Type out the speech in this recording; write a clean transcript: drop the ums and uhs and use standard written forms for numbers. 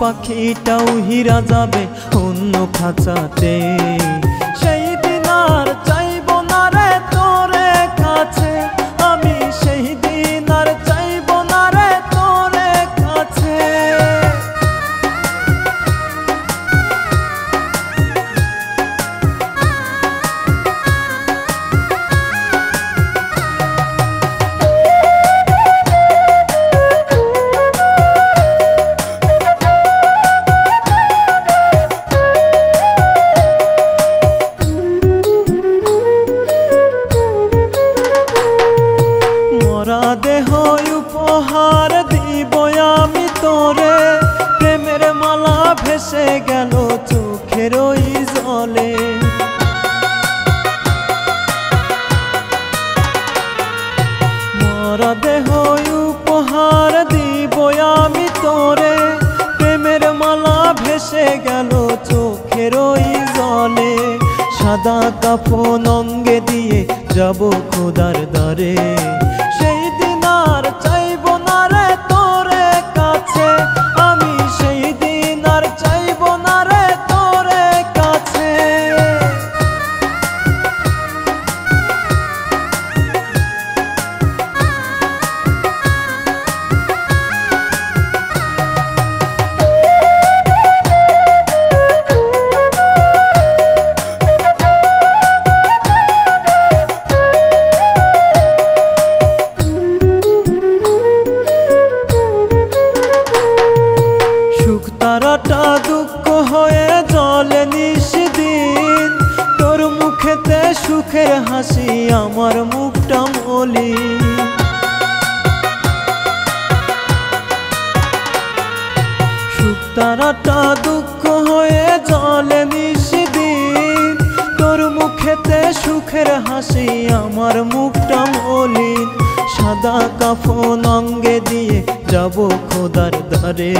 পাখিটাও হীরা যাবে অন্য খাঁচাতে। সেই দিন আর চাইব না রে তোরে কাছে, আমি সেই দিন আর চাইব না রে তোরে কাছে। দেহ উপহার দিব আমি তোরে, প্রেমের মালা ভেসে গেল চোখের ওই জলে। মরা দেহ উপহার দিব আমি তোরে, প্রেমের মালা ভেসে গেল চোখের ওই জলে। সাদা কাফন অঙ্গে দিয়ে যাব খোদার দ্বারে, সেই দিন আর চাইব না রে তোরে কাছে, আমি সেই দিন আর চাইব না রে তোরে কাছে। তারাটা দুঃখ হয়ে জ্বলে নিশিদিন, তোর মুখেতে সুখের হাসি আমার মুখটা মলিন। সুখ তারাটা দুঃখ হয়ে জ্বলে নিশিদিন, তোর মুখেতে সুখের হাসি আমার মুখটা মলিন। সাদা কাফন অঙ্গে দিয়ে যাব খোদার দ্বারে,